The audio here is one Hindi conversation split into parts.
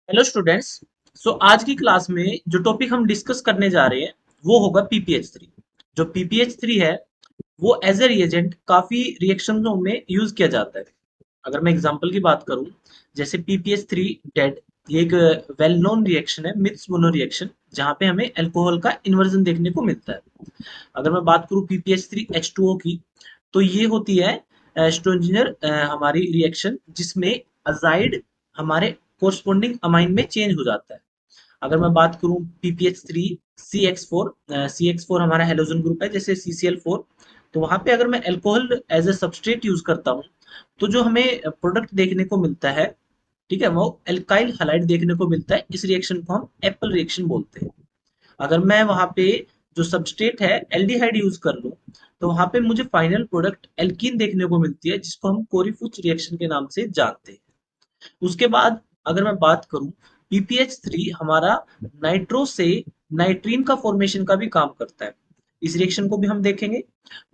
Hello students. आज की क्लास में जो टॉपिक हम डिस्कस करने जा रहे हैं वो होगा पीपीएच 3। जो पीपीएच 3 है वो एज ए रिएजेंट काफी रिएक्शनों में यूज किया जाता है। अगर मैं एग्जांपल की बात करूं, जैसे पीपीएच 3 डेड, ये एक वेल नोन रिएक्शन है, मित्स मोनो रिएक्शन, जहाँ पे हमें अल्कोहल का इन्वर्जन देखने को मिलता है। अगर मैं बात करूं पीपीएच 3 H2O की, तो ये होती है स्ट्रोंजनर हमारी रिएक्शन, जिसमें अजाइड हमारे कोरस्पोंडिंग अमाइन में चेंज हो जाता है। अगर मैं बात करूं पीपीएच 3 CX4, CX4 हमारा हेलोजन ग्रुप है, जैसे CCl4। तो वहां पे अगर मैं alcohol as a substrate use करता हूं, तो जो हमें प्रोडक्ट देखने को मिलता है, ठीक है, वो एल्काइल हैलाइड देखने को मिलता है। इस रिएक्शन को हम एप्पल रिएक्शन बोलते हैं। अगर मैं वहां पे जो सबस्ट्रेट है एल्डिहाइड यूज कर लूं, तो वहां पे मुझे फाइनल प्रोडक्ट एल्कीन देखने को मिलती है, जिसको हम कोरीफुच रिएक्शन के नाम से जानते हैं। उसके बाद अगर मैं बात करूं, पीपीएच 3 हमारा नाइट्रो से नाइट्रीन का फॉर्मेशन का भी काम करता है। इस रिएक्शन को भी हम देखेंगे।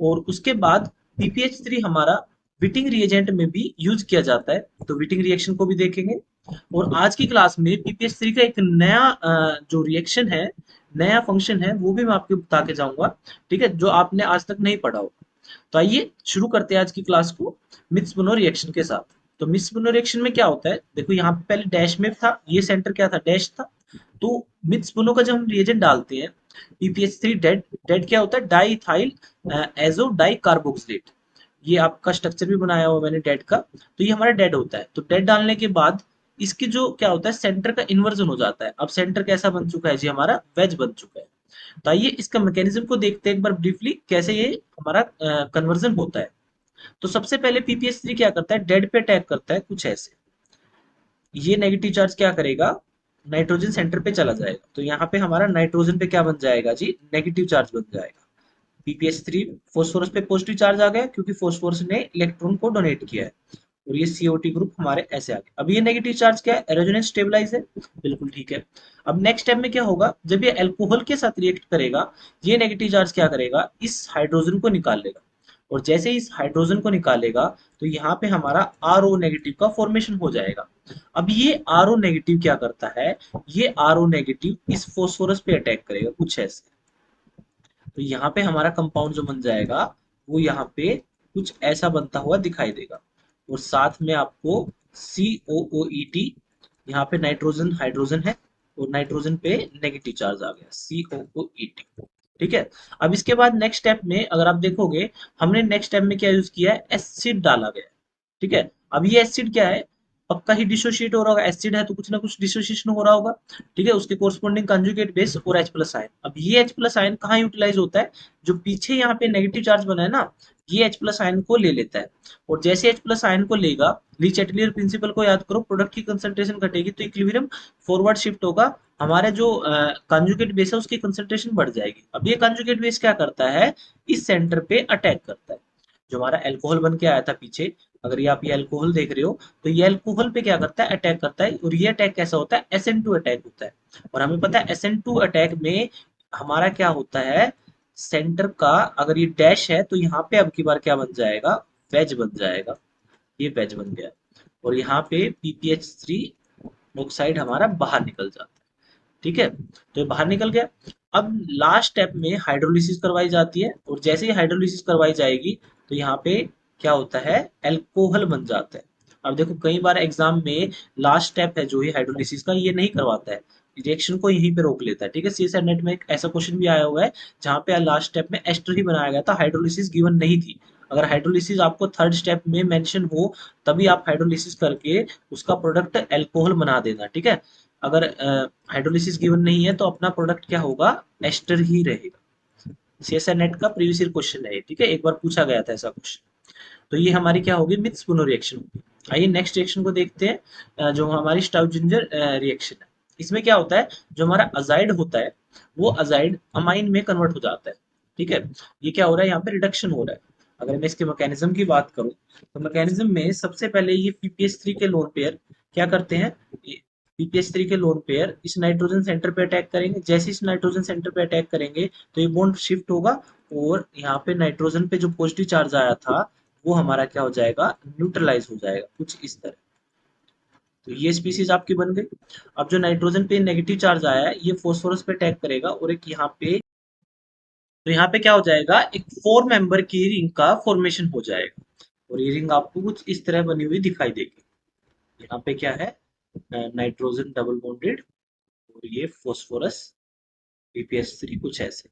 और उसके बाद पीपीएच 3 हमारा विटिंग रिएजेंट में भी यूज किया जाता है, तो विटिंग रिएक्शन को भी देखेंगे। और आज की क्लास में पीपीएच 3 का एक नया जो रिएक्शन है, नया फंक्शन है, वो भी मैं आपको बता के जाऊंगा, ठीक है, जो आपने आज तक नहीं पढ़ा होगा। तो आइए शुरू करते हैं आज की क्लास को मित्स बोनो रिएक्शन के साथ। तो मित्स बोनो रिएक्शन में क्या होता है, देखो यहाँ पे पहले डैश में था, ये सेंटर क्या था, डैश था। तो मित्स बोनो का जब हम रिएजेंट डालते हैं, पीपीएच 3 डेड, डेड क्या होता है, डाईथाइल एजो डाई कार्बोक्सिलेट। ये आपका स्ट्रक्चर भी बनाया हुआ मैंने डेड का। तो ये हमारा डेड होता है। तो डेड डालने के बाद इसकी जो क्या होता है, सेंटर का इन्वर्जन हो जाता है। अब सेंटर कैसा बन चुका है जी, हमारा वेज बन चुका है। तो आइए इसका मैकेनिज्म को देखते हैं एक बार ब्रीफली, कैसे ये हमारा कन्वर्जन होता है। तो सबसे पहले पीपीएच 3 क्या करता है, डेड पे अटैक करता है कुछ ऐसे। ये नेगेटिव चार्ज क्या करेगा, नाइट्रोजन सेंटर पे चला जाएगा। तो यहाँ पे हमारा नाइट्रोजन पे क्या बन जाएगा जी, नेगेटिव चार्ज बन जाएगा। पीपीएच 3 फोस्फोरस पे पॉजिटिव चार्ज आ गया, क्योंकि फोस्फोरस ने इलेक्ट्रॉन को डोनेट किया है। और ये सीओटी ग्रुप हमारे ऐसे आ गए। अब ये नेगेटिव चार्ज क्या है, रेजोनेंस स्टेबलाइज है, बिल्कुल ठीक है। अब नेक्स्ट स्टेप में क्या होगा, जब ये अल्कोहल के साथ रिएक्ट करेगा, ये नेगेटिव चार्ज क्या करेगा, इस हाइड्रोजन को निकाल लेगा। और जैसे इस हाइड्रोजन को निकालेगा, तो यहाँ पे हमारा आर ओ नेगेटिव का फॉर्मेशन हो जाएगा। अब ये आर ओ नेगेटिव क्या करता है, ये आर ओ नेगेटिव इस फोस्फोरस पे अटैक करेगा कुछ ऐसे। तो यहाँ पे हमारा कंपाउंड जो बन जाएगा, वो यहाँ पे कुछ ऐसा बनता हुआ दिखाई देगा। और साथ में आपको COOET, यहाँ पे नाइट्रोजन हाइड्रोजन है, और नाइट्रोजन पे नेगेटिव चार्ज आ गया, COOET। ठीक है। अब इसके बाद नेक्स्ट स्टेप में अगर आप देखोगे, हमने नेक्स्ट स्टेप में क्या यूज किया है, एसिड डाला गया है। ठीक है। अब ये एसिड क्या है, पक्का ही डिसोशिएट हो रहा होगा, एसिड है तो कुछ ना कुछ डिसोसिएशन हो रहा होगा। ठीक है, उसके कोरस्पोंडिंग कंजुगेट बेस और H+ आयन। अब ये H+ आयन कहाँ यूटिलाइज होता है, जो पीछे यहाँ पे नेगेटिव चार्ज बना है ना, ये H+ आयन को ले लेता है। और जैसे H+ आयन को लेगा, ली चैटलियर प्रिंसिपल को याद करो, प्रोडक्ट की कंसंट्रेशन घटेगी तो इक्विलिब्रियम फॉरवर्ड शिफ्ट होगा, हमारे जो कंजुगेट बेस है उसकी कंसंट्रेशन बढ़ जाएगी। अब ये कंजुगेट बेस क्या करता है, इस सेंटर पे अटैक करता है। जो हमारा एल्कोहल बन के आया था पीछे, अगर ये आप ये अल्कोहल देख रहे हो, तो ये अल्कोहल पे क्या करता है, अटैक करता है। और ये अटैक कैसा होता है, SN2 अटैक होता है। और हमें पता है SN2 अटैक में हमारा क्या होता है, सेंटर का अगर ये डैश है, तो यहाँ पे अब की बार क्या बन जाएगा, वेज बन जाएगा। ये वेज बन गया। और यहाँ पे पीपीएच 3 ऑक्साइड हमारा बाहर निकल जाता है। ठीक है, तो ये बाहर निकल गया। अब लास्ट स्टेप में हाइड्रोलिसिस करवाई जाती है, और जैसे ही हाइड्रोलिसिस करवाई जाएगी, तो यहाँ पे क्या होता है, अल्कोहल बन जाता है। अब देखो कई बार एग्जाम में लास्ट स्टेप है जो ये हाइड्रोलिसिस का, ये नहीं करवाता है, रिएक्शन को यहीं पे रोक लेता है। ठीक है, सीएसआर नेट में एक ऐसा क्वेश्चन भी आया हुआ है, जहाँ पे लास्ट स्टेप में एस्टर ही बनाया गया था, हाइड्रोलिसिस गिवन नहीं थी। अगर हाइड्रोलिसिस आपको थर्ड स्टेप में मेंशन हो, तभी आप हाइड्रोलिसिस करके उसका प्रोडक्ट अल्कोहल बना देना। ठीक है, अगर हाइड्रोलिसिस गिवन नहीं है, तो अपना प्रोडक्ट क्या होगा, एस्टर ही रहेगा। सीएसआर नेट का प्रीवियस ईयर क्वेश्चन है ये, ठीक है, एक बार पूछा गया था ऐसा क्वेश्चन। तो ये हमारी क्या होगी, मित्स बोनो रिएक्शन होगी। आइए नेक्स्ट रिएक्शन को देखते हैं, जो हमारी स्टाउजिंजर रिएक्शन है। इसमें क्या होता है, जो हमारा अजाइड होता है, वो अजाइड अमाइन में कन्वर्ट हो जाता है। ठीक है, ये क्या हो रहा है, यहाँ पे रिडक्शन हो रहा है। अगर मैं इसके मैकेनिज्म की बात करूं, तो मैकेनिज्म में सबसे पहले ये पीपीएच 3 के लोन पेयर क्या करते हैं, पीपीएच 3 के लोन पेयर इस नाइट्रोजन सेंटर पे अटैक करेंगे। जैसे इस नाइट्रोजन सेंटर पे अटैक करेंगे, तो ये बॉन्ड शिफ्ट होगा, और यहाँ पे नाइट्रोजन पे जो पॉजिटिव चार्ज आया था, वो हमारा क्या हो जाएगा, न्यूट्रलाइज हो जाएगा कुछ इस तरह। तो ये स्पीसीज आपकी बन गई। अब जो नाइट्रोजन पे नेगेटिव चार्ज आया है, ये फॉस्फोरस पे अटैक करेगा और एक यहाँ पे, तो यहाँ पे क्या हो जाएगा, एक 4 मेंबर की रिंग का फॉर्मेशन हो जाएगा। और ये रिंग आपको कुछ इस तरह बनी हुई दिखाई देगी। यहाँ पे क्या है, नाइट्रोजन डबल बॉन्डेड और ये फॉस्फोरस पीपीएच3 कुछ ऐसे।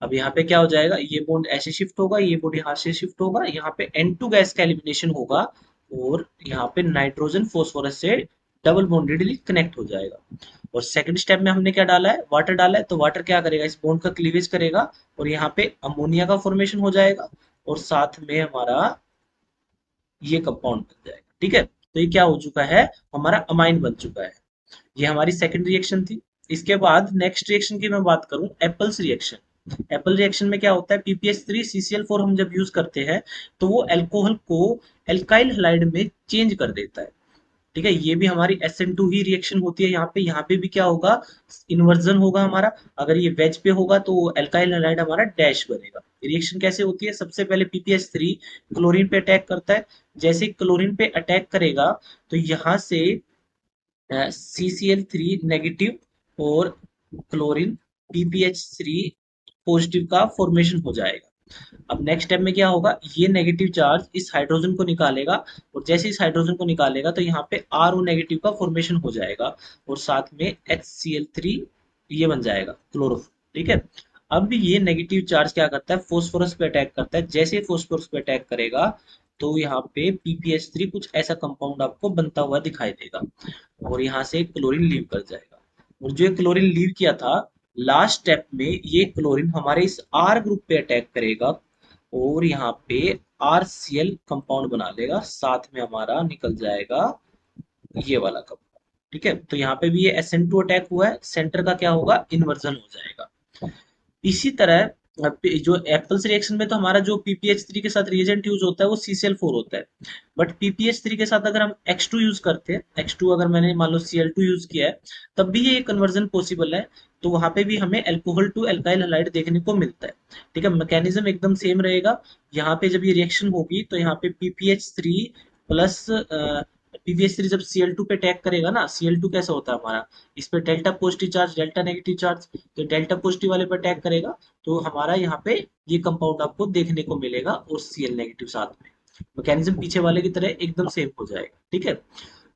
अब यहाँ पे क्या हो जाएगा, ये बॉन्ड ऐसे शिफ्ट होगा, ये बॉन्ड यहाँ से शिफ्ट होगा, यहाँ पे N2 गैस का एलिमिनेशन होगा और यहाँ पे नाइट्रोजन फॉस्फोरस से डबल बॉन्डेडली कनेक्ट हो जाएगा। और सेकंड स्टेप में हमने क्या डाला है, वाटर डाला है, तो वाटर क्या करेगा, इस बॉन्ड का क्लीवेज करेगा और यहाँ पे अमोनिया का फॉर्मेशन हो जाएगा और साथ में हमारा ये कंपाउंड बन जाएगा। ठीक है, तो ये क्या हो चुका है, हमारा अमाइन बन चुका है। ये हमारी सेकंड रिएक्शन थी। इसके बाद नेक्स्ट रिएक्शन की मैं बात करूं, एप्पल्स रिएक्शन। एप्पल रिएक्शन में क्या होता है, पीपीएच3 CCl4 हम जब यूज करते हैं तो वो अल्कोहल को एल्काइल हैलाइड में चेंज कर देता है। ठीक है, ये भी हमारी SN2 ही रिएक्शन होती है। यहाँ पे भी क्या होगा, इन्वर्जन होगा हमारा। अगर ये वेज पे होगा तो एल्काइल हैलाइड हमारा डैश बनेगा। रिएक्शन कैसे होती है, सबसे पहले पीपीएच3 क्लोरीन पे अटैक करता है। जैसे क्लोरीन पे अटैक करेगा तो यहाँ से CCl3 नेगेटिव और क्लोरीन PPH3 पॉजिटिव का फॉर्मेशन हो जाएगा। अब नेक्स्ट स्टेप में क्या होगा, ये नेगेटिव चार्ज इस हाइड्रोजन को निकालेगा और जैसे इस हाइड्रोजन को निकालेगा तो यहाँ पे RO नेगेटिव का फॉर्मेशन हो जाएगा और साथ में HCl3 ये बन जाएगा क्लोरोफिल। ठीक है, अब ये नेगेटिव चार्ज क्या करता है, फॉस्फोरस पे अटैक करता है। जैसे ही फॉस्फोरस पे अटैक करेगा तो यहाँ पे PPH3 कुछ ऐसा कंपाउंड आपको बनता हुआ दिखाई देगा और यहाँ से क्लोरीन लीव कर जाएगा। और जो क्लोरीन लीव किया था लास्ट स्टेप में, ये क्लोरीन हमारे इस R ग्रुप पे अटैक करेगा और यहाँ पे RCl कंपाउंड बना लेगा, साथ में हमारा निकल जाएगा ये वाला कंपाउंड। ठीक है, तो यहाँ पे भी ये SN2 अटैक हुआ है, सेंटर का क्या होगा, इन्वर्जन हो जाएगा। इसी तरह जो एप्पल्स रिएक्शन में तो हमारा जो पीपीएच3 के साथ रिएजेंट यूज होता है वो CCl4 होता है। बट पीपीएच3 के साथ अगर हम X2 यूज करते हैं, X2 अगर मैंने मान लो Cl2 यूज किया है, तब भी ये कन्वर्जन पॉसिबल है। तो वहां पे भी हमें अल्कोहल टू एल्काइल हैलाइड देखने को मिलता है। ठीक है, मैकेनिज्म एकदम सेम रहेगा। यहाँ पे जब ये रिएक्शन होगी तो यहाँ पे पीपीएच3 प्लस पीपीएच3 जब Cl2 पे अटैक करेगा ना, Cl2 कैसा होता है हमारा, इस पे delta positive charge delta negative charge, तो डेल्टा पॉजिटिव वाले पे अटैक करेगा तो हमारा यहाँ पे ये कंपाउंड आपको देखने को मिलेगा और Cl नेगेटिव साथ में। मैकेनिज्म पीछे वाले की तरह एकदम सेम हो जाएगा। ठीक है,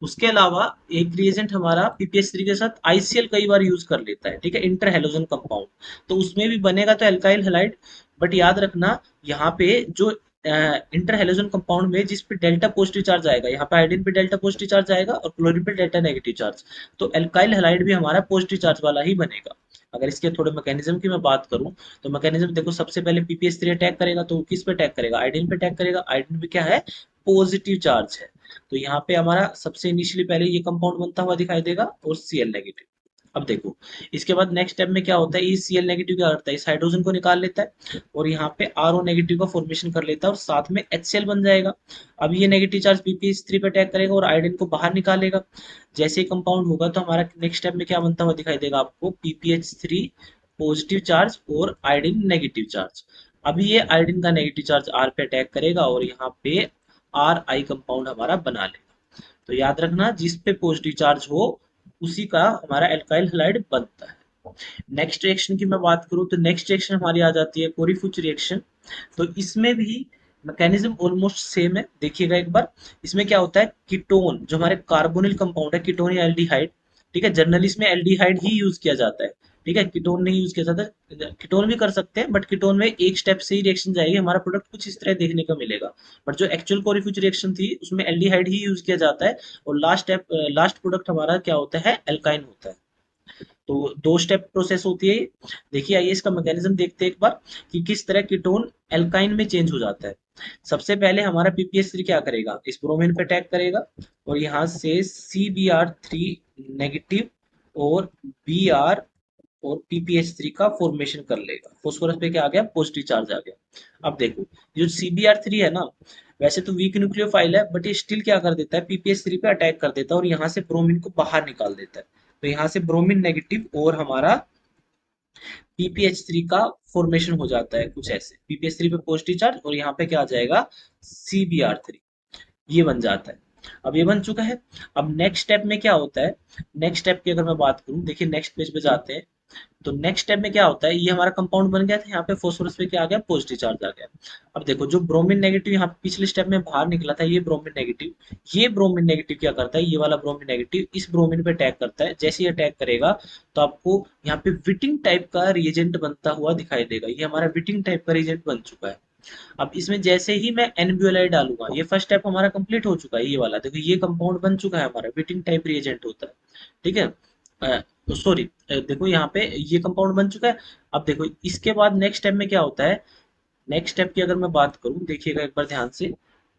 उसके अलावा एक रिएजेंट हमारा पीपीएच3 के साथ ICl कई बार यूज कर लेता है। ठीक है, इंटर हेलोजन कंपाउंड, तो उसमें भी बनेगा तो एल्काइल हैलाइड। बट याद रखना, यहाँ पे जो इंटर हेलोजन कंपाउंड में जिस पे डेल्टा पॉजिटिव चार्ज आएगा, यहाँ पे आयोडीन पे डेल्टा पॉजिटिव चार्ज आएगा और क्लोरीन पे डेल्टा नेगेटिव चार्ज, तो एल्काइल हैलाइड भी हमारा पॉजिटिव चार्ज वाला ही बनेगा। अगर इसके थोड़े मैकेनिज्म की मैं बात करूं तो मैकेनिज्म देखो, सबसे पहले पीपीएच3 अटैक करेगा तो किस पे अटैक करेगा, आयोडीन पे अटैक करेगा। आयोडीन पे क्या है, पॉजिटिव चार्ज है, तो यहाँ पे हमारा सबसे इनिशियली पहले ये कंपाउंड बनता हुआ दिखाई देगा और Cl नेगेटिव। अब देखो, इसके बाद नेक्स्ट स्टेप में क्या होता है, ये Cl नेगेटिव क्या करता है, इस हाइड्रोजन को निकाल लेता है और यहाँ पे RO नेगेटिव का फॉर्मेशन कर लेता है और साथ में HCl बन जाएगा। अब ये नेगेटिव चार्ज पीपीएच3 पे अटैक करेगा और आयोडीन को बाहर निकालेगा। जैसे ही कंपाउंड होगा तो हमारा नेक्स्ट स्टेप में क्या बनता हुआ दिखाई देगा आपको, पीपीएच3 पॉजिटिव चार्ज और आयोडीन नेगेटिव चार्ज। अभी ये आयोडीन का नेगेटिव चार्ज R पे अटैक करेगा और यहाँ पे RI कंपाउंड हमारा बना लेगा। तो याद रखना, जिस पे पॉजिटिव चार्ज हो उसी का हमारा एल्काइल हैलाइड बनता है। नेक्स्ट रिएक्शन की मैं बात करूं तो नेक्स्ट रिएक्शन हमारी आ जाती है कोरीफुच रिएक्शन। तो इसमें भी मैकेनिज्म ऑलमोस्ट सेम है, देखिएगा एक बार। इसमें क्या होता है, कीटोन जो हमारे कार्बोनिल कंपाउंड है, कीटोन या एल्डिहाइड। ठीक है, जनरली इसमें एल्डिहाइड ही यूज किया जाता है। ठीक है, कीटोन नहीं यूज किया जाता, कीटोन भी कर सकते हैं बट कीटोन में एक स्टेप से ही रिएक्शन जाएगी, हमारा प्रोडक्ट कुछ इस तरह देखने को मिलेगा। बट जो एक्चुअल कोरीफुच रिएक्शन थी उसमें एल्डिहाइड ही यूज किया जाता है और लास्ट स्टेप, लास्ट प्रोडक्ट हमारा क्या होता है, एल्काइन होता है। तो 2 स्टेप प्रोसेस होती है। देखिए, आइए इसका मैकेनिज्म देखते हैं एक बार कि किस तरह कीटोन एल्काइन में चेंज हो जाता है। सबसे पहले हमारा पीपीएच3 क्या करेगा, इस ब्रोमीन पे अटैक करेगा और यहाँ से CBr3 नेगेटिव और Br और पीपीएच3 का फॉर्मेशन कर लेगा। फॉस्फोरस पे क्या आ गया, पॉजिटिव चार्ज आ गया। अब देखो, जो CBr3 है ना, वैसे तो वीक न्यूक्लियोफाइल है बट ये स्टिल क्या कर देता है, पीपीएच3 पे अटैक कर देता है और यहाँ से ब्रोमीन को बाहर निकाल देता है। तो यहाँ से ब्रोमीन नेगेटिव और हमारा पीपीएच3 का फॉर्मेशन हो जाता है कुछ ऐसे, पीपीएच3 पे पॉजिटिव चार्ज और यहाँ पे क्या आ जाएगा, CBr3, ये बन जाता है। अब ये बन चुका है। अब नेक्स्ट स्टेप में क्या होता है, नेक्स्ट स्टेप की अगर मैं बात करूं, देखिए नेक्स्ट पेज पे जाते हैं। तो नेक्स्ट स्टेप में क्या होता है, ये हमारा कंपाउंड बन गया था, यहाँ पे फोस्फोरस पे क्या आ गया, पॉजिटिव चार्ज आ गया। अब देखो जो ब्रोमीन नेगेटिव यहाँ पिछले स्टेप में बाहर निकला था, ये ब्रोमीन नेगेटिव, ये ब्रोमीन नेगेटिव क्या करता है, ये वाला ब्रोमीन नेगेटिव इस ब्रोमीन पे अटैक करता है। जैसे ही अटैक करेगा तो आपको यहाँ पे विटिंग टाइप का रिएजेंट बनता हुआ दिखाई देगा। ये हमारा विटिंग टाइप का रिएजेंट बन चुका है। अब इसमें जैसे ही मैं NaBlI डालूंगा, ये फर्स्ट स्टेप हमारा कंप्लीट हो चुका है। ये वाला देखो, ये कंपाउंड बन चुका है हमारा, विटिंग टाइप रिएजेंट होता है। ठीक है, तो सॉरी, देखो यहाँ पे ये कंपाउंड बन चुका है। अब देखो इसके बाद नेक्स्ट स्टेप में क्या होता है, नेक्स्ट स्टेप की अगर मैं बात करूँ, देखिएगा एक बार ध्यान से।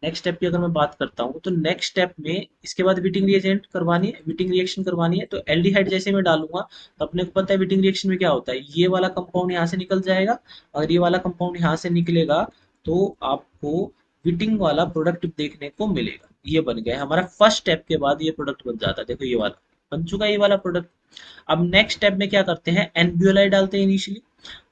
नेक्स्ट स्टेप की अगर मैं बात करता हूँ, तो नेक्स्ट स्टेप में इसके बाद विटिंग रिएजेंट करवानी है, विटिंग रिएक्शन करवानी है। तो एल्डिहाइड जैसे मैं डालूंगा, तो अपने को पता है विटिंग रिएक्शन में क्या होता है, ये वाला कंपाउंड यहाँ से निकल जाएगा। अगर ये वाला कंपाउंड यहाँ से निकलेगा तो आपको विटिंग वाला प्रोडक्ट देखने को मिलेगा। ये बन गया है हमारा, फर्स्ट स्टेप के बाद ये प्रोडक्ट बन जाता है। देखो ये वाला बन चुका है, ये वाला प्रोडक्ट। अब नेक्स्ट स्टेप में क्या करते हैं, NaBlI डालते हैं इनिशियली।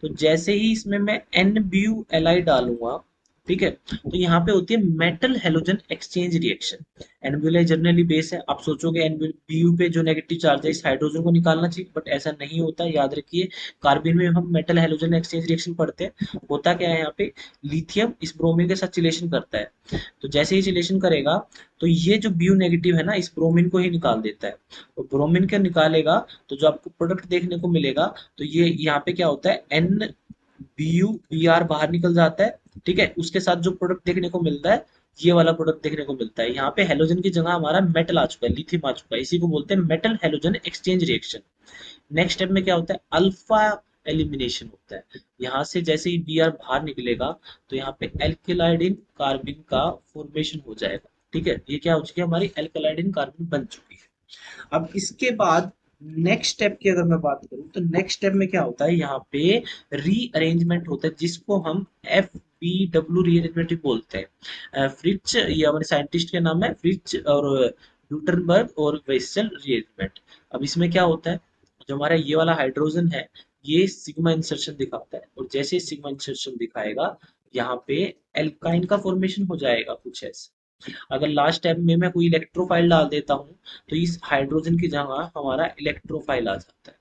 तो जैसे ही इसमें मैं NaBlI डालूंगा, ठीक है, तो यहाँ पे होती है metal halogen exchange reaction. NaBlI generally base है, आप सोचोगे NaBu पे जो नेगेटिव चार्ज है इस हाइड्रोजन को निकालना चाहिए, बट ऐसा नहीं होता, याद रखिए। कार्बन में हम मेटल हेलोजन एक्सचेंज रिएक्शन पढ़ते हैं, होता क्या है यहाँ पे, लिथियम इस ब्रोमीन के साथ चिलेशन करता है। तो जैसे ही चिलेशन करेगा, तो ये जो Bu नेगेटिव है ना, इस ब्रोमीन को ही निकाल देता है। तो ब्रोमीन के निकालेगा, तो जो आपको प्रोडक्ट देखने को मिलेगा, तो ये यहाँ पे क्या होता है, NBr बाहर निकल जाता है। ठीक है, उसके साथ जो प्रोडक्ट देखने को मिलता है, ये वाला प्रोडक्ट देखने को मिलता है। यहाँ पे हेलोजन की जगह हमारा मेटल आ चुका है, लिथियम आ चुका है, इसी को बोलते हैं metal halogen exchange reaction. Next step में क्या होता है, अल्फा एलिमिनेशन होता है। यहाँ से जैसे ही Br बाहर निकलेगा, तो यहाँ पे एल्केलाइडिन कार्बिन का फॉर्मेशन हो जाएगा। ठीक है, ये क्या हो चुकी है, हमारी एल्केलाइडिन कार्बिन बन चुकी है। अब इसके बाद नेक्स्ट स्टेप की अगर मैं बात करूं, तो नेक्स्ट स्टेप में क्या होता है, यहाँ पे रीअरेंजमेंट होता है, जिसको हम FBW रीअरेंजमेंट भी बोलते हैं। फ्रिच, ये हमारे साइंटिस्ट के नाम है, फ्रिच और ड्यूटनबर्ग और वेसल रीअरेंजमेंट। अब इसमें क्या होता है, जो हमारा ये वाला हाइड्रोजन है, ये सिग्मा इंसर्शन दिखाता है, और जैसे सिग्मा इंसर्शन दिखाएगा, यहाँ पे एल्काइन का फॉर्मेशन हो जाएगा कुछ ऐसे। अगर लास्ट स्टेप में मैं कोई इलेक्ट्रोफाइल डाल देता हूँ, तो इस हाइड्रोजन की जगह हमारा इलेक्ट्रोफाइल आ जाता है।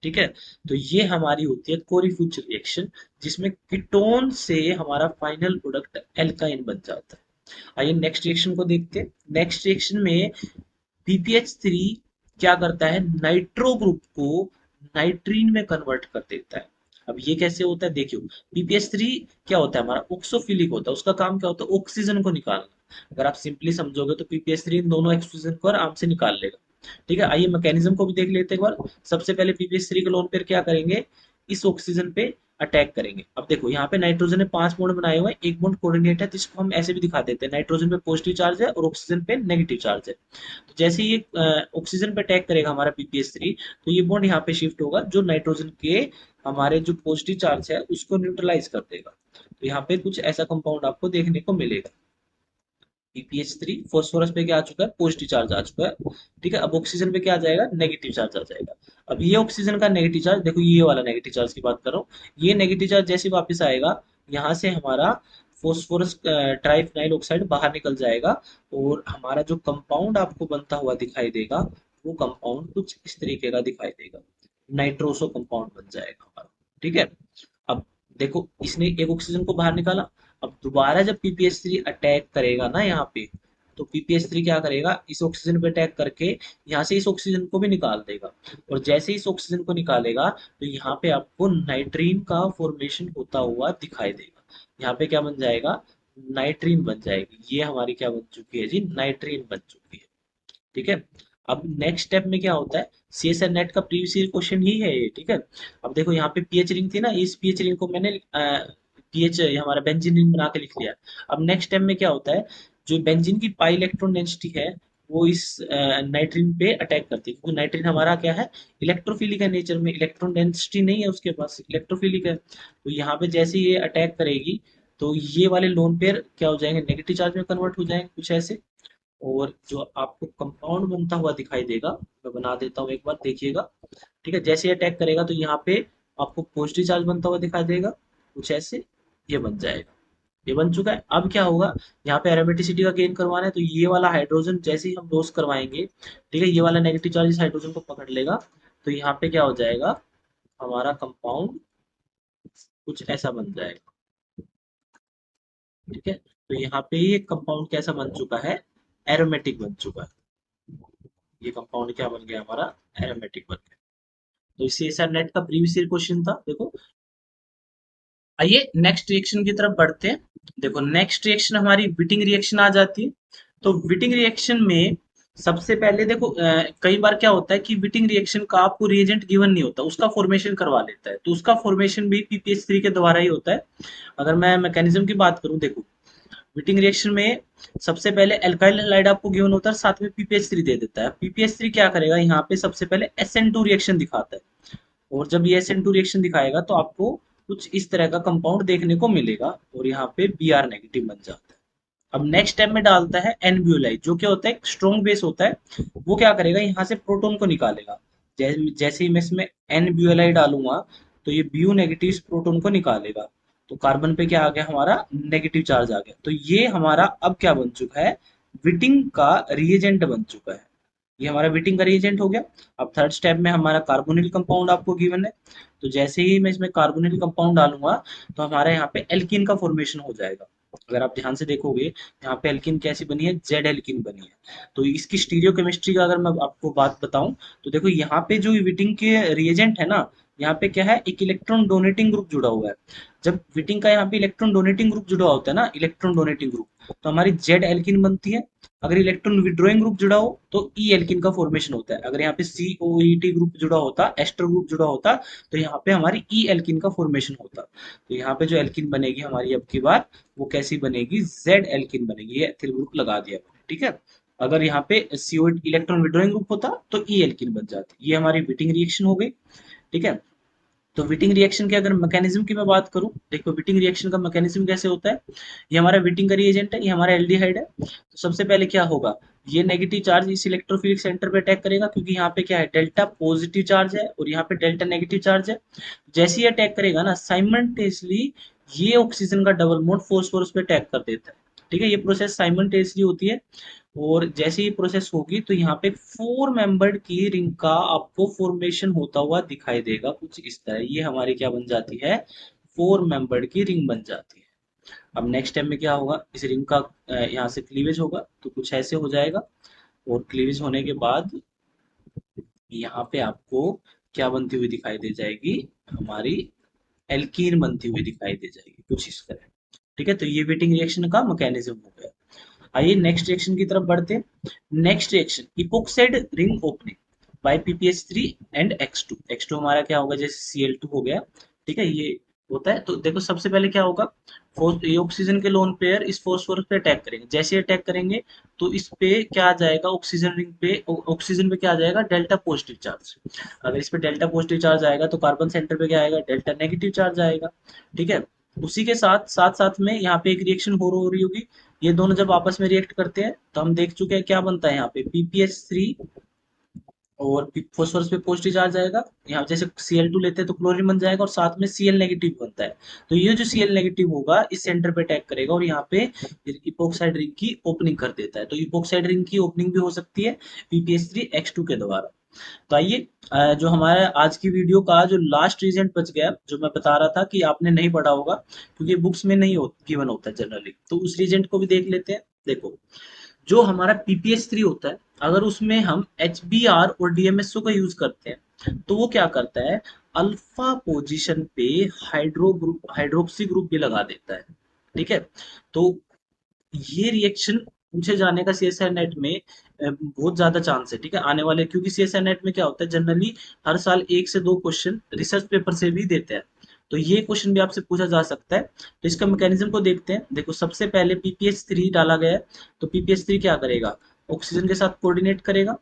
ठीक है, तो ये हमारी होती है कोरीफुच रिएक्शन, जिसमें कीटोन से हमारा फाइनल प्रोडक्ट एल्काइन बन जाता है। आइए नेक्स्ट रिएक्शन को देखते हैं। नेक्स्ट रिएक्शन में PPH3 क्या करता है, नाइट्रो ग्रुप को नाइट्रीन में कन्वर्ट कर देता है। अब ये कैसे होता है, देखियो, PPH3 क्या होता है, हमारा ऑक्सोफिलिक होता है, उसका काम क्या होता है, ऑक्सीजन को निकालना। अगर आप सिंपली समझोगे तो PPH3 इन दोनों ऑक्सीजन को आराम से निकाल लेगा। ठीक है, आइए मैकेनिज्म को भी देख लेते हैं एक बार। सबसे पहले PPH3 के लोन पेयर क्या करेंगे, इस ऑक्सीजन पे अटैक करेंगे। अब देखो यहाँ पे नाइट्रोजन ने 5 बॉन्ड बनाए हुए हैं, एक बॉन्ड कोऑर्डिनेट है, जिसको हम ऐसे भी दिखा देते हैं, नाइट्रोजन पे पॉजिटिव चार्ज है और ऑक्सीजन पे नेगेटिव चार्ज है। तो जैसे ये ऑक्सीजन पे अटैक करेगा हमारा PPH3, तो ये बॉन्ड यहाँ पे शिफ्ट होगा, जो नाइट्रोजन के हमारे जो पॉजिटिव चार्ज है उसको न्यूट्रलाइज कर देगा। तो यहाँ पे कुछ ऐसा कंपाउंड आपको देखने को मिलेगा। PPH3 फॉस्फोरस पे क्या आ चुका है, पॉजिटिव चार्ज आ चुका है। ठीक है, अब ऑक्सीजन पे क्या आ जाएगा, नेगेटिव चार्ज आ जाएगा। अब ये ऑक्सीजन का नेगेटिव चार्ज, देखो ये वाला नेगेटिव चार्ज की बात कर रहा हूँ, ये नेगेटिव चार्ज जैसे वापस आएगा, यहाँ से हमारा फॉस्फोरस ट्राइफिनाइल ऑक्साइड बाहर निकल जाएगा, और हमारा जो कंपाउंड आपको बनता हुआ दिखाई देगा, वो कंपाउंड कुछ इस तरीके का दिखाई देगा, नाइट्रोसो कंपाउंड बन जाएगा हमारा। ठीक है, अब देखो इसने एक ऑक्सीजन को बाहर निकाला। अब दोबारा जब PPH3 अटैक करेगा ना यहाँ पे, तो PPH3 क्या करेगा, इस ऑक्सीजन पे अटैक करके यहाँ से इस ऑक्सीजन को भी निकाल देगा। और जैसे इस ऑक्सीजन को निकालेगा, तो यहाँ पे आपको नाइट्रीन का फॉर्मेशन होता हुआ दिखाई देगा। यहाँ पे क्या बन जाएगा, नाइट्रीन बन जाएगी। ये हमारी क्या बन चुकी है जी, नाइट्रीन बन चुकी है। ठीक है, अब नेक्स्ट स्टेप में क्या होता है, CSR नेट का प्रीवियस ईयर क्वेश्चन ही है ये। ठीक है, अब देखो यहाँ पे पीएच रिंग थी ना, इस पीएच रिंग को मैंने पीएच हमारा बेंजीन रिंग बना के लिख लिया। अब नेक्स्ट स्टेप में क्या होता है, जो बेंजीन की पाई इलेक्ट्रॉन डेंसिटी है, वो इस नाइट्रीन पे अटैक करती है, क्योंकि नाइट्रीन हमारा क्या है, इलेक्ट्रोफिलिक है नेचर में, इलेक्ट्रॉन डेंसिटी नहीं है उसके पास, इलेक्ट्रोफिलिक है। तो यहाँ पे जैसे ये अटैक करेगी, तो ये वाले लोन पेयर क्या हो जाएंगे, नेगेटिव चार्ज में कन्वर्ट हो जाएंगे कुछ ऐसे। और जो आपको कंपाउंड बनता हुआ दिखाई देगा, मैं बना देता हूँ एक बार, देखिएगा। ठीक है, जैसे अटैक करेगा, तो यहाँ पे आपको पॉजिटिव चार्ज बनता हुआ दिखाई देगा कुछ ऐसे, ये बन जाएगा। ये बन चुका है। अब क्या होगा, यहाँ पे एरोमेटिसिटी का गेन करवाना है, तो ये वाला हाइड्रोजन जैसे ही हम लॉस करवाएंगे, ठीक है, ये वाला नेगेटिव चार्ज इस हाइड्रोजन को पकड़ लेगा, तो यहाँ पे क्या हो जाएगा, हमारा कंपाउंड कुछ ऐसा बन जाएगा। ठीक है, तो यहाँ पे ये कंपाउंड कैसा बन चुका है, एरोमेटिक बन चुका है। ये कंपाउंड क्या बन गया हमारा, एरोमेटिक बन गया। तो इसी सर नेट का प्रीवियस ईयर क्वेश्चन था, देखो। आइए नेक्स्ट रिएक्शन की तरफ बढ़ते हैं। देखो नेक्स्ट रिएक्शन हमारी विटिंग रिएक्शन आ जाती है। तो विटिंग रिएक्शन में सबसे पहले देखो, कई बार क्या होता है कि विटिंग रिएक्शन का आपको रिएजेंट गिवन नहीं होता, उसका फॉर्मेशन करवा लेता है, तो उसका फॉर्मेशन भी पीपीएच3 के द्वारा ही होता है। अगर मैं मैकेनिज्म की बात करूं, देखो विटिंग रिएक्शन में सबसे पहले एल्काइल हैलाइड आपको गिवन होता है, साथ में पीपीएच3 दे देता है। पीपीएच3 क्या करेगा, यहाँ पे सबसे पहले SN2 रिएक्शन दिखाता है, और जब ये SN2 रिएक्शन दिखाएगा तो आपको कुछ इस तरह का कंपाउंड देखने को मिलेगा, और यहाँ पे Br नेगेटिव बन जाता है। अब नेक्स्ट स्टेप में डालता है एनब्यूलाइट, जो क्या होता है, एक स्ट्रॉन्ग बेस होता है। वो क्या करेगा, यहाँ से प्रोटॉन को निकालेगा। जैसे ही मैं इसमें एनब्यूलाइट डालूंगा, तो ये Bu नेगेटिव इस प्रोटॉन को निकालेगा, तो कार्बन पे क्या आ गया, हमारा नेगेटिव चार्ज आ गया। तो ये हमारा अब क्या बन चुका है, विटिंग का रिएजेंट बन चुका है। ये हमारा विटिंग का रिएजेंट हो गया। अब थर्ड स्टेप में हमारा कार्बोनिल कंपाउंड आपको गिवन है, तो जैसे ही मैं इसमें कार्बोनिल कंपाउंड डालूंगा, तो हमारे यहाँ पे एल्कीन का फॉर्मेशन हो जाएगा। अगर आप ध्यान से देखोगे, यहाँ पे एल्कीन कैसी बनी है, जेड एल्कीन बनी है। तो इसकी स्टीरियोकेमिस्ट्री का अगर मैं आपको बात बताऊं, तो देखो यहाँ पे जो विटिंग के रिएजेंट है ना, यहाँ पे क्या है, एक इलेक्ट्रॉन डोनेटिंग ग्रुप जुड़ा हुआ है। जब विटिंग का यहाँ पे इलेक्ट्रॉन डोनेटिंग ग्रुप जुड़ा होता है ना, इलेक्ट्रॉन डोनेटिंग ग्रुप, तो हमारी जेड एल्कीन बनती है। अगर इलेक्ट्रॉन विड्रॉइंग ग्रुप जुड़ा हो, तो ई एल्कीन का फॉर्मेशन होता है। अगर यहाँ पे COET ग्रुप जुड़ा होता, एस्टर ग्रुप जुड़ा होता, तो यहाँ पे हमारी ई एल्कीन का फॉर्मेशन होता। तो यहाँ पे जो एल्कीन बनेगी हमारी अब की बार, वो कैसी बनेगी, जेड एल्कीन बनेगी। ये एथिल ग्रुप लगा दिया मैंने, ठीक है। अगर यहाँ पे CO इलेक्ट्रॉन विड्रॉइंग ग्रुप होता, तो ई एल्कीन बन जाती। ये हमारी विटिंग रिएक्शन हो गई, ठीक है। तो विटिंग रिएक्शन के अगर मैकेनिज्म की मैं बात करूं, देखो विटिंग रिएक्शन का मैकेनिज्म कैसे होता है। ये हमारा विटिंग का रिएजेंट है, ये हमारा एल्डिहाइड है। तो सबसे पहले क्या होगा, ये नेगेटिव चार्ज इस इलेक्ट्रोफिलिक सेंटर पे अटैक करेगा, क्योंकि यहाँ पे क्या है, डेल्टा पॉजिटिव चार्ज है और यहाँ पे डेल्टा नेगेटिव चार्ज है। जैसे ही अटैक करेगा ना, साइमल्टेनियसली ये ऑक्सीजन का डबल बॉन्ड फॉस्फोरस पे अटैक कर देता है। ठीक है, ये प्रोसेस साइमल्टेनियसली होती है। और जैसे ही प्रोसेस होगी, तो यहाँ पे 4 मेंबर्ड की रिंग का आपको फॉर्मेशन होता हुआ दिखाई देगा, कुछ इस तरह। ये हमारी क्या बन जाती है, 4 मेंबर्ड की रिंग बन जाती है। अब नेक्स्ट टाइम में क्या होगा, इस रिंग का यहाँ से क्लीवेज होगा, तो कुछ ऐसे हो जाएगा। और क्लीवेज होने के बाद यहाँ पे आपको क्या बनती हुई दिखाई दे जाएगी, हमारी एल्कीन बनती हुई दिखाई दे जाएगी, कुछ इस तरह। ठीक है, तो ये वेटिंग रिएक्शन का मैकेनिज्म हो गया। आइए नेक्स्ट रिएक्शन की तरफ बढ़ते हैं। Next reaction, epoxide ring opening by PPH three and X2। X2 हमारा क्या होगा, जैसे Cl2 हो गया, ठीक है, ये होता है। तो देखो सबसे पहले क्या होगा, ये ऑक्सीजन के लोन पेयर इस फॉस्फोरस पे अटैक करेंगे। जैसे अटैक करेंगे, तो इस पे क्या आ जाएगा, ऑक्सीजन रिंग पे, ऑक्सीजन पे क्या आ जाएगा, डेल्टा पॉजिटिव चार्ज। अगर इस पे डेल्टा पॉजिटिव चार्ज आएगा, तो कार्बन सेंटर पे क्या आएगा, डेल्टा नेगेटिव चार्ज आएगा। ठीक है, उसी के साथ साथ साथ में यहाँ पे एक रिएक्शन हो रही होगी। ये दोनों जब आपस में रिएक्ट करते हैं, तो हम देख चुके हैं क्या बनता है, यहाँ पे पीपीएच3 और फॉस्फोरस पे पॉजिटिव चार्ज आएगा। यहाँ जैसे Cl2 लेते हैं, तो क्लोरीन बन जाएगा, और साथ में Cl नेगेटिव बनता है। तो ये जो Cl नेगेटिव होगा, इस सेंटर पे अटैक करेगा, और यहाँ पे इपोक्साइड रिंग की ओपनिंग कर देता है। तो इपोक्साइड रिंग की ओपनिंग भी हो सकती है पीपीएच3 X2 के द्वारा। तो आइए, जो हमारा आज की वीडियो का जो लास्ट रीजन बच गया, जो मैं बता रहा था कि आपने नहीं पढ़ा होगा, क्योंकि बुक्स में नहीं गिवन होता है जनरली, तो उस रीजेंट को भी देख लेते हैं। देखो, जो हमारा पीपीएच3 होता है, अगर उसमें हम HBr और DMSO का यूज करते हैं, तो वो क्या करता है, अल्फा पोजीशन पे हाइड्रोक्सी ग्रुप भी लगा देता है। ठीक है, तो ये रिएक्शन पूछे जाने का सीएसआई नेट में बहुत ज्यादा चांस है, ठीक है, आने वाले। क्योंकि सीएसआई नेट में क्या होता है, जनरली हर साल 1 से 2 क्वेश्चन रिसर्च पेपर से भी देते हैं, तो ये क्वेश्चन भी आपसे पूछा जा सकता है। तो इसका मैकेनिज्म को देखते हैं। देखो सबसे पहले पीपीएच3 डाला गया है, तो पीपीएच3 क्या करेगा, ऑक्सीजन के साथ कोऑर्डिनेट करेगा,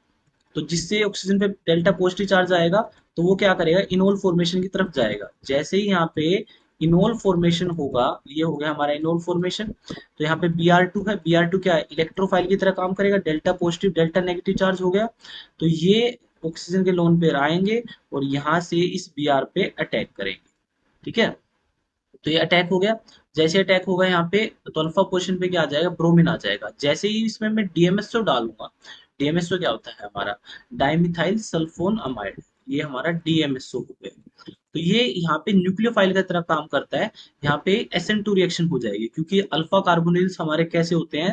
तो जिससे ऑक्सीजन पे डेल्टा पॉजिटिव चार्ज आएगा, तो वो क्या करेगा, इनोल फॉर्मेशन की तरफ जाएगा। जैसे ही यहाँ पे इनोल फॉर्मेशन होगा, ये हो गया हमारा इनोल फॉर्मेशन। तो यहाँ पे Br2 है, Br2 क्या है, इलेक्ट्रोफाइल की तरह काम करेगा, delta positive delta negative charge हो गया। तो ये ऑक्सीजन के लोन पेयर आएंगे, और यहाँ से इस Br पे अटैक करेंगे। ठीक है, तो ये अटैक हो गया। जैसे अटैक होगा यहाँ पे तो अल्फा पोजीशन पे क्या आ जाएगा, ब्रोमीन आ जाएगा। जैसे ही इसमें मैं डीएमएसओ डालूंगा, डीएमएसओ क्या होता है हमारा, डाइमिथाइल सल्फोन अमाइड, ये हमारा डीएमएसओ हो गया। तो ये यहाँ पे न्यूक्लियोफाइल की तरह काम करता है। यहाँ पे SN2 रिएक्शन हो जाएगी, क्योंकि अल्फा कार्बोनिल्स हमारे कैसे होते हैं,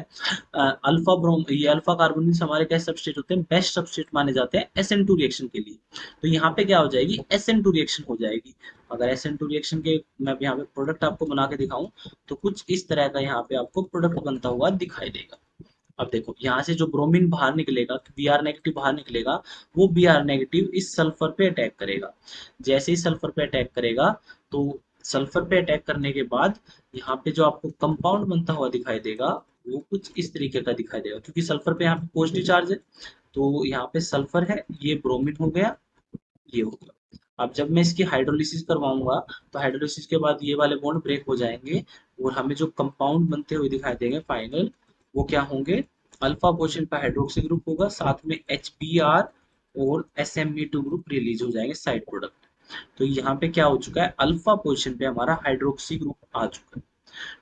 अल्फा ब्रोम, ये अल्फा कार्बोनिल्स हमारे कैसे सबस्ट्रेट होते हैं, बेस्ट सबस्ट्रेट माने जाते हैं SN2 रिएक्शन के लिए। तो यहाँ पे क्या हो जाएगी, SN2 रिएक्शन हो जाएगी। अगर SN2 रिएक्शन के मैं यहाँ पे प्रोडक्ट आपको बना के दिखाऊं, तो कुछ इस तरह का यहाँ पे आपको प्रोडक्ट बनता हुआ दिखाई देगा। अब देखो यहाँ से जो ब्रोमीन बाहर निकलेगा, Br नेगेटिव बाहर निकलेगा, वो Br नेगेटिव इस सल्फर पे अटैक करेगा। जैसे ही सल्फर पे अटैक करेगा, तो सल्फर पे अटैक करने के बाद यहाँ पे जो आपको कंपाउंड बनता हुआ दिखाई देगा, वो कुछ इस तरीके का दिखाई देगा, क्योंकि सल्फर पे यहाँ पे पॉजिटिव चार्ज है। तो यहाँ पे सल्फर है, ये ब्रोमीन हो गया, ये हो गया। अब जब मैं इसकी हाइड्रोलिसिस करवाऊंगा, तो हाइड्रोलिसिस के बाद ये वाले बॉन्ड ब्रेक हो जाएंगे, और हमें जो कंपाउंड बनते हुए दिखाई देंगे फाइनल, वो क्या होंगे, अल्फा पोजीशन पर हाइड्रोक्सी ग्रुप होगा, साथ में HBr और SME2 ग्रुप रिलीज हो जाएंगे साइड प्रोडक्ट। तो यहाँ पे क्या हो चुका है, अल्फा पोजीशन पे हमारा हाइड्रोक्सी ग्रुप आ चुका है।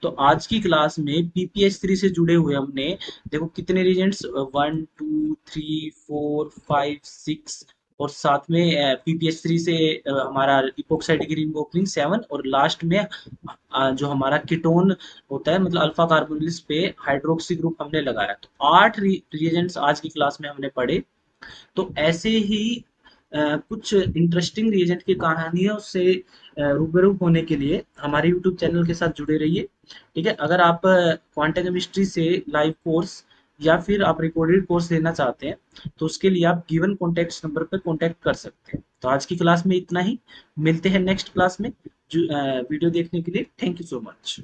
तो आज की क्लास में PPH3 से जुड़े हुए हमने, देखो कितने रीजेंट्स, 1 2 3 4 5 6, और साथ में PPH3 से हमारा इपोक्साइड की रिंग ओपनिंग 7, और लास्ट में जो हमारा कीटोन होता है, मतलब अल्फा कार्बोनिल्स पे हाइड्रोक्सी ग्रुप हमने लगाया। तो 8 रिएजेंट्स आज की क्लास में हमने पढ़े। तो ऐसे ही कुछ इंटरेस्टिंग रीजेंट की कहानियों से रूबरू होने के लिए हमारे यूट्यूब चैनल के साथ जुड़े रहिए। ठीक है, अगर आप क्वांटम केमिस्ट्री से लाइव कोर्स या फिर आप रिकॉर्डेड कोर्स लेना चाहते हैं, तो उसके लिए आप गिवन कॉन्टैक्ट नंबर पर कॉन्टैक्ट कर सकते हैं। तो आज की क्लास में इतना ही, मिलते हैं नेक्स्ट क्लास में। वीडियो देखने के लिए थैंक यू सो मच।